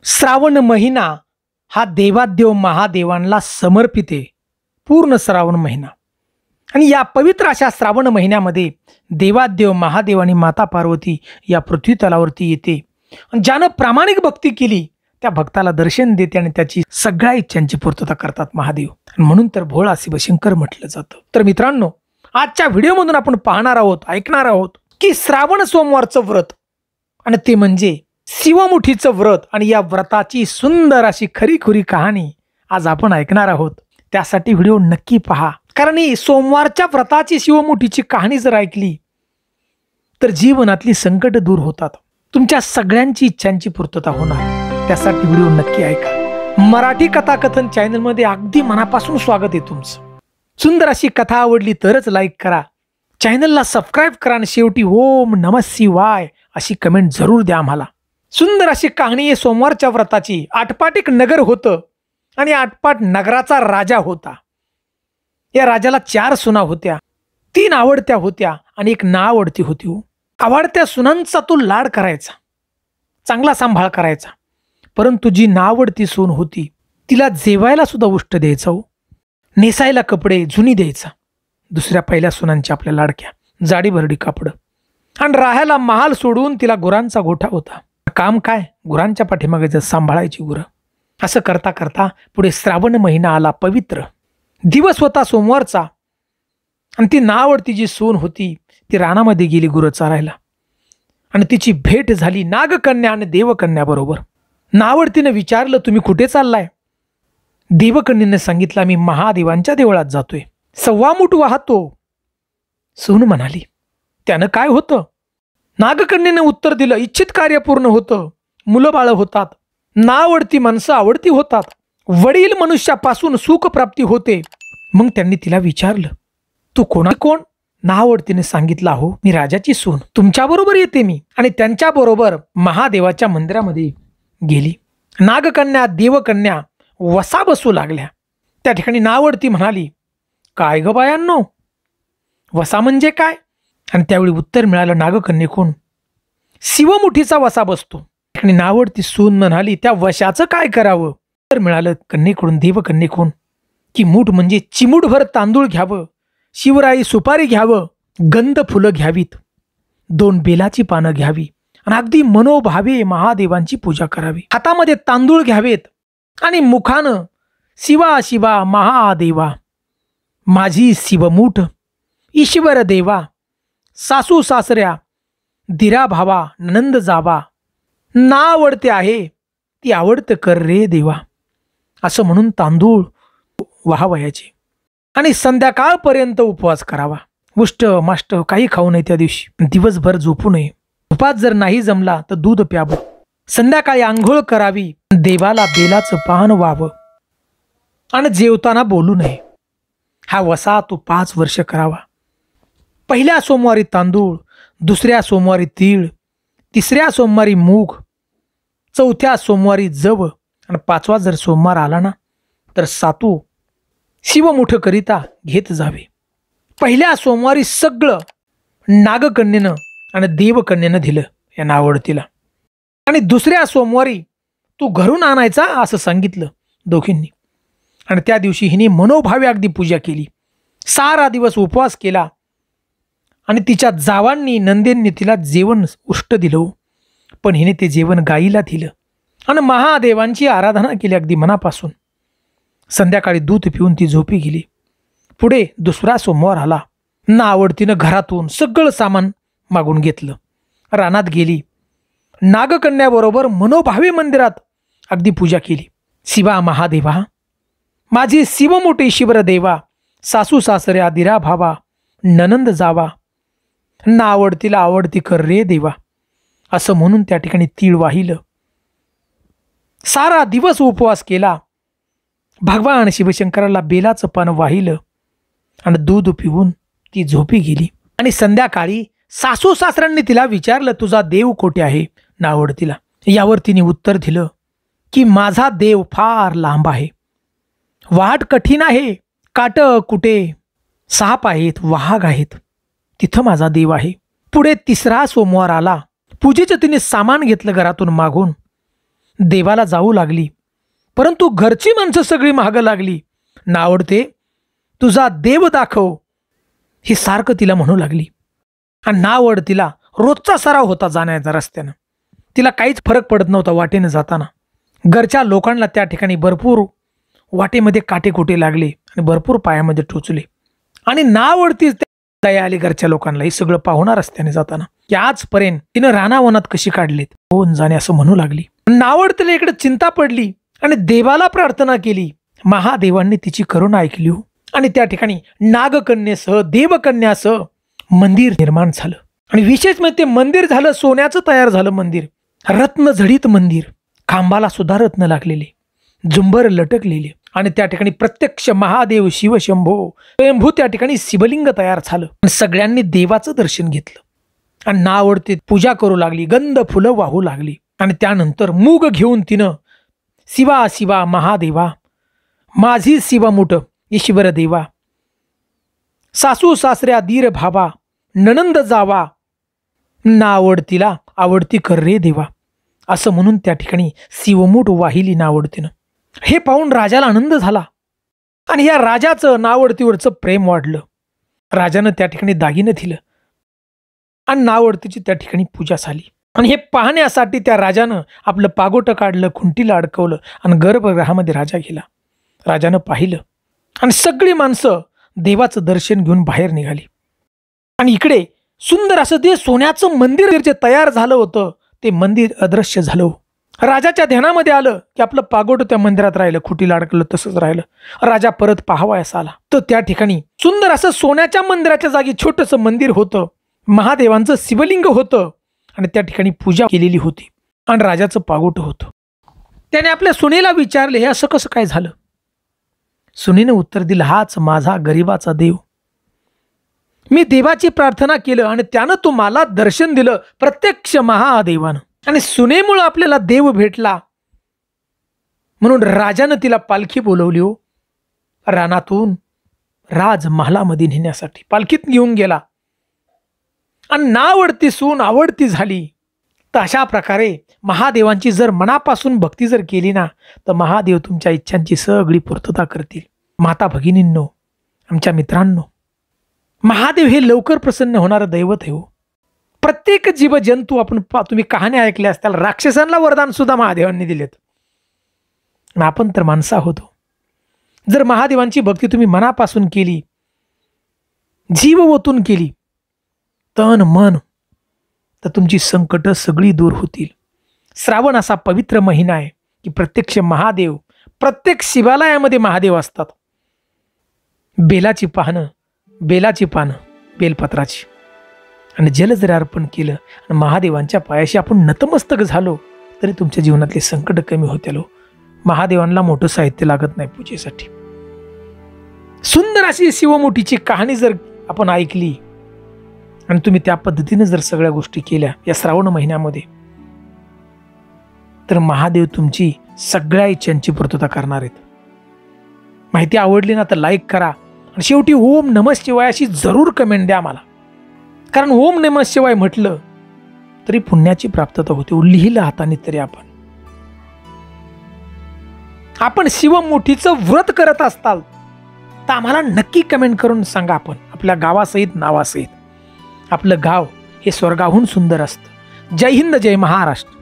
श्रावण महिना हा देवादेव महादेवांना समर्पित आहे. पूर्ण श्रावण महिना. आणि या पवित्र अशा श्रावण महिन्यामध्ये देवादेव महादेव आणि माता पार्वती या पृथ्वी तलावरती येते. ज्यानं प्रामाणिक भक्ती केली त्या भक्ताला दर्शन देते आणि त्याची सगळ्या इच्छांची पूर्तता करतात महादेव. म्हणून तर भोळा शिवशंकर म्हटलं जातं. तर मित्रांनो, आजच्या व्हिडिओमधून आपण पाहणार आहोत, ऐकणार आहोत की श्रावण सोमवारचं व्रत आणि ते म्हणजे शिवमुठीचं व्रत. आणि या व्रताची सुंदर अशी खरीखुरी कहाणी आज आपण ऐकणार आहोत. त्यासाठी व्हिडिओ नक्की पहा, कारण ही सोमवारच्या व्रताची शिवमुठीची कहाणी जर ऐकली तर जीवनातली संकट दूर होतात, तुमच्या सगळ्यांची इच्छांची पूर्तता होणार. त्यासाठी व्हिडिओ नक्की ऐका. मराठी कथाकथन चॅनलमध्ये अगदी मनापासून स्वागत आहे तुमचं. सुंदर अशी कथा आवडली तरच लाईक करा, चॅनलला सबस्क्राईब करा आणि शेवटी ओम नमः शिवाय अशी कमेंट जरूर द्या आम्हाला. सुंदर अशी कहाणी आहे सोमवारच्या व्रताची. आटपाट एक नगर होतं आणि आटपाट नगराचा राजा होता. या राजाला 4 सुना होत्या. 3 आवडत्या होत्या आणि एक नावडती होती. आवडत्या सुनांचा तो लाड करायचा, चांगला सांभाळ करायचा. परंतु जी नावडती सून होती तिला जेवायला सुद्धा उष्ट द्यायचा, नेसायला कपडे जुनी द्यायचा. दुसऱ्या पहिल्या सुनांची आपल्या लाडक्या जाडी भरडी कापड आणि राहायला महाल सोडून तिला गुरांचा गोठा होता. काम काय, गुरांच्या पाठीमागे सांभाळायची गुरं. असं करता करता पुढे श्रावण महिना आला. पवित्र दिवस होता सोमवारचा आणि ती नावडती जी सून होती ती रानामध्ये गेली गुरं चारायला आणि तिची भेट झाली नागकन्या आणि देवकन्या बरोबर. नावडतीने विचारलं, तुम्ही कुठे चाललाय? देवकन्येने सांगितलं, मी महादेवांच्या देवळात जातोय, 1.25 मूठ वाहतो. सून म्हणाली, त्यानं काय होतं? नागकन्येने उत्तर दिलं, इच्छित कार्य पूर्ण होतं, मुलं बाळ होतात, नावडती माणसं आवडती होतात, वडील मनुष्यापासून सुख प्राप्ती होते. मग त्यांनी तिला विचारलं, तू कोण? नावडतीने सांगितलं, हो मी राजाची सून, तुमच्या बरोबर येते मी. आणि त्यांच्या बरोबर महादेवाच्या मंदिरामध्ये गेली. नागकन्या देवकन्या वसा बसू लागल्या. त्या ठिकाणी नावडती म्हणाली, काय ग बायांनो, वसा म्हणजे काय? आणि त्यावेळी उत्तर मिळालं नागकन्येकडून, शिवमुठीचा वसा बसतो. आणि नावडती सून म्हणाली, त्या वशाचं काय करावं? तर मिळालं कन्येकडून, देवकन्येकडून, की मूठ म्हणजे चिमूटभर तांदूळ घ्यावं, शिवराई सुपारी घ्यावं, गंध फुलं घ्यावीत, 2 बेलाची पानं घ्यावी आणि अगदी मनोभावे महादेवांची पूजा करावी. हातामध्ये तांदूळ घ्यावेत आणि मुखानं शिवा शिवा महादेवा, माझी शिवमूठ, ईश्वर देवा, सासू सासऱ्या, दिरा भावा, नंद जावा, ना आवडते आहे ती आवडतं कर रे देवा, असं म्हणून तांदूळ वाहावयाचे आणि संध्याकाळपर्यंत उपवास करावा. उष्ट माष्ट काही खाऊ नये. त्या दिवशी दिवसभर झोपू नये. उपास जर नाही जमला तर दूध प्यावं. संध्याकाळी आंघोळ करावी, देवाला बेलाचं पान व्हावं आणि जेवताना बोलू नये. हा वसा तो 5 वर्ष करावा. पहिल्या सोमवारी तांदूळ, दुसऱ्या सोमवारी तीळ, तिसऱ्या सोमवारी मूग, चौथ्या सोमवारी जव आणि 5वा जर सोमवार आला ना तर सातू शिवमुठ करिता घेत जावे. पहिल्या सोमवारी सगळं नागकन्येनं आणि देवकन्येनं दिलं या नावडतीला आणि दुसऱ्या सोमवारी तू घरून आणायचा असं सांगितलं दोघींनी. आणि त्या दिवशी हिने मनोभावे अगदी पूजा केली. सारा दिवस उपवास केला आणि तिच्या जावांनी नंदेंनी तिला जेवण उष्ट दिलं, पण हिने ते जेवण गाईला दिलं आणि महादेवांची आराधना केली अगदी मनापासून. संध्याकाळी दूध पिऊन ती झोपी गेली. पुढे दुसरा सोमवार आला. नावडतीनं घरातून सगळं सामान मागून घेतलं, रानात गेली. नागकन्याबरोबर मनोभावे मंदिरात अगदी पूजा केली. शिवा महादेवा, माझी शिवमुठ ईश्वर देवा, सासू सासऱ्या, दिरा भावा, ननंद जावा, नावडतीला आवडती कर रे देवा, असं म्हणून त्या ठिकाणी तीळ वाहिलं. सारा दिवस उपवास केला. भगवान शिवशंकराला बेलाचं पान वाहिलं आणि दूध पिऊन ती झोपी गेली. आणि संध्याकाळी सासू सासऱ्यांनी तिला विचारलं, तुझा देव कोठे आहे? नावडतीला. यावर तिने उत्तर दिलं की माझा देव फार लांब आहे, वाट कठीण आहे, काट कुठे, साप आहेत, वाघ आहेत, तिथं माझा देव आहे. पुढे तिसरा सोमवार आला. पूजेचं तिने सामान घेतलं घरातून मागून. देवाला जाऊ लागली, परंतु घरची माणसं सगळी मागं लागली. नावडते, तुझा देव दाखव, ही सारखं तिला म्हणू लागली. आणि नावडतीला रोजचा सराव होता जाण्याचा रस्त्यानं. तिला काहीच फरक पडत नव्हता वाटेनं जाताना. घरच्या लोकांना त्या ठिकाणी भरपूर वाटेमध्ये काटेकोटे लागले आणि भरपूर पायामध्ये टोचले. आणि नावडती दया आली घरच्या लोकांना हे सगळं पाहुणा रस्त्याने जाताना, की आजपर्यंत तिनं रानावनात कशी काढलीत, होऊन जाणे असं म्हणू लागली. नावडतीला इकडे चिंता पडली आणि देवाला प्रार्थना केली. महादेवांनी तिची करुणा ऐकली आणि त्या ठिकाणी नागकन्येसह देवकन्यासह मंदिर निर्माण झालं. आणि विशेष म्हणजे ते मंदिर झालं सोन्याचं तयार झालं मंदिर, रत्नजडित मंदिर, खांबाला सुद्धा रत्न लागलेले, झुंबर लटकलेले. आणि त्या ठिकाणी प्रत्यक्ष महादेव शिवशंभो स्वयंभू त्या ठिकाणी शिवलिंग तयार झालं. सगळ्यांनी देवाचं दर्शन घेतलं आणि नावडती पूजा करू लागली, गंध फुलं वाहू लागली. आणि त्यानंतर मूग घेऊन तिनं शिवा शिवा महादेवा, माझी शिवमुठ ईश्वर देवा, सासू सासऱ्या दीर भावा, ननंद जावा, नावडतीला आवडती कर रे देवा, असं म्हणून त्या ठिकाणी शिवमूठ वाहिली नावडतीनं. हे पाहून राजाला आनंद झाला आणि या राजाचं नावडतीवरचं प्रेम वाढलं. राजानं त्या ठिकाणी दागिनं दिलं आणि नावडतीची त्या ठिकाणी पूजा झाली. आणि हे पाहण्यासाठी त्या राजानं आपलं पागोटं काढलं, खुंटीला अडकवलं आणि गर्भगृहामध्ये राजा गेला. राजानं पाहिलं आणि सगळी माणसं देवाचं दर्शन घेऊन बाहेर निघाली. आणि इकडे सुंदर असं ते सोन्याचं मंदिर जे तयार झालं होतं ते मंदिर अदृश्य झालं. राजाच्या ध्यानामध्ये आलं की आपलं पागोटं त्या मंदिरात राहिलं, खुटीला अडकलं तसंच राहिलं. राजा परत पाहावयास आला तर त्या ठिकाणी सुंदर असं सोन्याच्या मंदिराच्या जागी छोटंसं मंदिर होतं, महादेवांचं शिवलिंग होतं आणि त्या ठिकाणी पूजा केलेली होती आणि राजाचं पागोटं होतं. त्याने आपल्या सुनेला विचारले, हे असं कसं काय झालं? सुनेनं उत्तर दिलं, हाच माझा गरीबाचा देव. मी देवाची प्रार्थना केलं आणि त्यानं तुम्हाला दर्शन दिलं प्रत्यक्ष महादेवानं. आणि सुनेमुळे आपल्याला देव भेटला म्हणून राजानं तिला पालखी बोलवली हो, रानातून राजमहालामध्ये नेण्यासाठी पालखीत घेऊन गेला. आणि नावडती सून आवडती झाली. तर अशा प्रकारे महादेवांची जर मनापासून भक्ती जर केली ना तर महादेव तुमच्या इच्छांची सगळी पूर्तता करतील. माता भगिनींनो, आमच्या मित्रांनो, महादेव हे लवकर प्रसन्न होणारं दैवत आहे हो. प्रत्येक जीव जंतू तुम्ही कहाण्या ऐकल्या असतील, राक्षसांना वरदान सुद्धा महादेवांनी दिलेत. आपण तर माणसं आहोत. जर महादेवांची भक्ती तुम्ही मनापासून केली, जीव ओतून केली, तन मन, तर तुमची संकट सगळी दूर होतील. श्रावण असा पवित्र महिना आहे की प्रत्यक्ष महादेव, प्रत्येक शिवालयामध्ये महादेव असतात. बेलाची पानं बेलपत्राची आणि जल जर अर्पण केलं आणि महादेवांच्या पायाशी आपण नतमस्तक झालो तरी तुमच्या जीवनातले संकट कमी होतील. महादेवांना मोठं साहित्य लागत नाही पूजेसाठी. सुंदर अशी शिवमुठीची कहाणी जर आपण ऐकली आणि तुम्ही त्या पद्धतीने जर सगळ्या गोष्टी केल्या या श्रावण महिन्यामध्ये, तर महादेव तुमची सगळ्या इच्छांची पूर्तता करणार आहेत. माहिती आवडली ना तर लाईक करा आणि शेवटी ओम नमः शिवाय अशी जरूर कमेंट द्या मला. कारण ओम नमः शिवाय म्हटलं तरी पुण्याची प्राप्तता होते. लिहिलं हाताने तरी आपण शिवमुठीचं व्रत करत असताल तर आम्हाला नक्की कमेंट करून सांगा. आपण आपल्या गावासहित नावासहित. आपलं गाव हे स्वर्गाहून सुंदर असतं. जय हिंद, जय महाराष्ट्र.